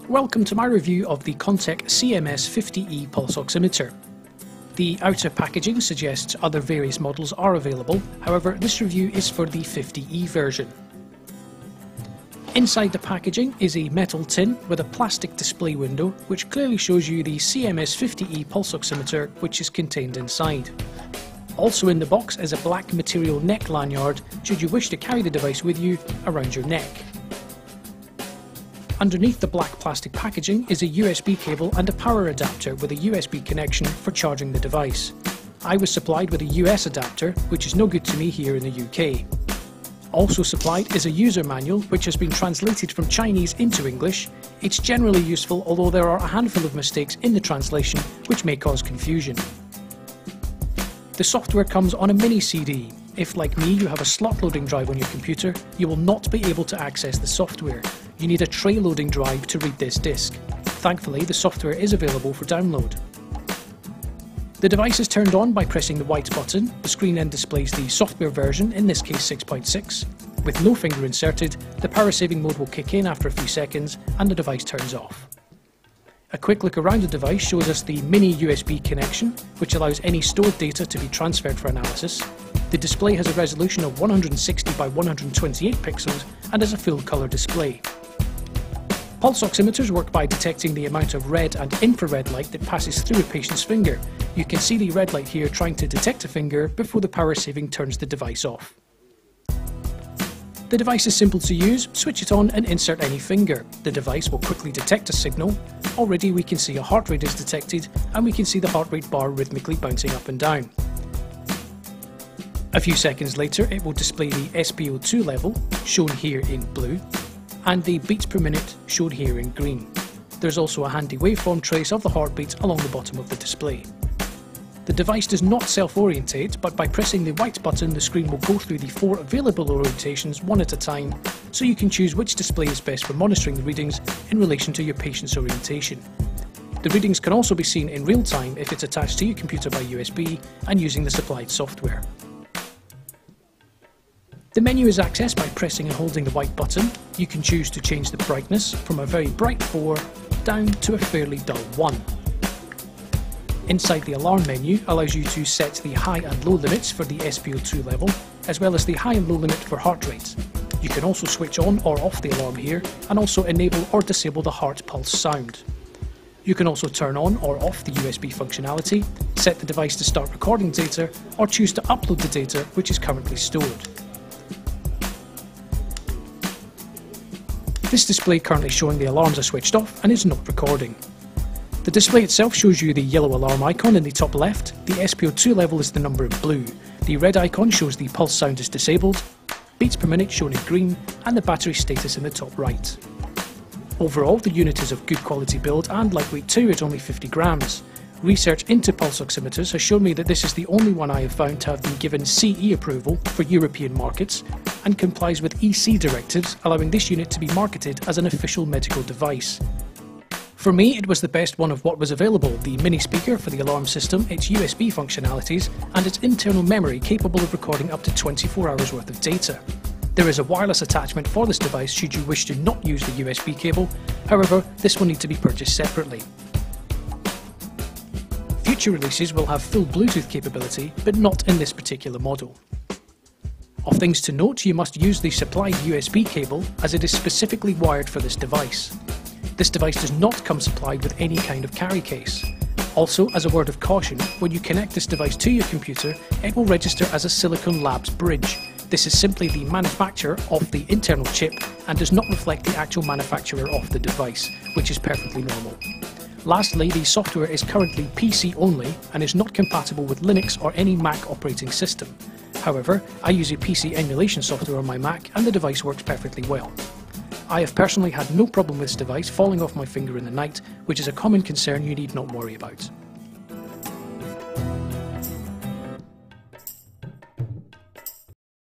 Welcome to my review of the Contec CMS 50E pulse oximeter. The outer packaging suggests other various models are available, however this review is for the 50E version. Inside the packaging is a metal tin with a plastic display window which clearly shows you the CMS 50E pulse oximeter which is contained inside. Also in the box is a black material neck lanyard should you wish to carry the device with you around your neck. Underneath the black plastic packaging is a USB cable and a power adapter with a USB connection for charging the device. I was supplied with a US adapter, which is no good to me here in the UK. Also supplied is a user manual which has been translated from Chinese into English. It's generally useful, although there are a handful of mistakes in the translation which may cause confusion. The software comes on a mini CD. If, like me, you have a slot loading drive on your computer, you will not be able to access the software. You need a tray loading drive to read this disc. Thankfully, the software is available for download. The device is turned on by pressing the white button. The screen then displays the software version, in this case 6.6. With no finger inserted, the power saving mode will kick in after a few seconds and the device turns off. A quick look around the device shows us the mini USB connection, which allows any stored data to be transferred for analysis. The display has a resolution of 160 by 128 pixels and is a full colour display. Pulse oximeters work by detecting the amount of red and infrared light that passes through a patient's finger. You can see the red light here trying to detect a finger before the power saving turns the device off. The device is simple to use. Switch it on and insert any finger. The device will quickly detect a signal. Already we can see a heart rate is detected and we can see the heart rate bar rhythmically bouncing up and down. A few seconds later it will display the SpO2 level, shown here in blue, and the beats per minute, shown here in green. There's also a handy waveform trace of the heartbeat along the bottom of the display. The device does not self-orientate, but by pressing the white button the screen will go through the 4 available orientations one at a time, so you can choose which display is best for monitoring the readings in relation to your patient's orientation. The readings can also be seen in real time if it's attached to your computer by USB and using the supplied software. The menu is accessed by pressing and holding the white button. You can choose to change the brightness from a very bright 4 down to a fairly dull 1. Inside the alarm menu allows you to set the high and low limits for the SpO2 level, as well as the high and low limit for heart rate. You can also switch on or off the alarm here, and also enable or disable the heart pulse sound. You can also turn on or off the USB functionality, set the device to start recording data, or choose to upload the data which is currently stored. This display currently showing the alarms are switched off and is not recording. The display itself shows you the yellow alarm icon in the top left, the SpO2 level is the number in blue, the red icon shows the pulse sound is disabled, beats per minute shown in green, and the battery status in the top right. Overall, the unit is of good quality build and lightweight too at only 50 grams. Research into pulse oximeters has shown me that this is the only one I have found to have been given CE approval for European markets and complies with EC directives, allowing this unit to be marketed as an official medical device. For me, it was the best one of what was available: the mini speaker for the alarm system, its USB functionalities, and its internal memory capable of recording up to 24 hours worth of data. There is a wireless attachment for this device should you wish to not use the USB cable, however, this will need to be purchased separately. Future releases will have full Bluetooth capability, but not in this particular model. Of things to note, you must use the supplied USB cable as it is specifically wired for this device. This device does not come supplied with any kind of carry case. Also, as a word of caution, when you connect this device to your computer, it will register as a Silicon Labs bridge. This is simply the manufacturer of the internal chip and does not reflect the actual manufacturer of the device, which is perfectly normal. Lastly, the software is currently PC only and is not compatible with Linux or any Mac operating system. However, I use a PC emulation software on my Mac and the device works perfectly well. I have personally had no problem with this device falling off my finger in the night, which is a common concern you need not worry about.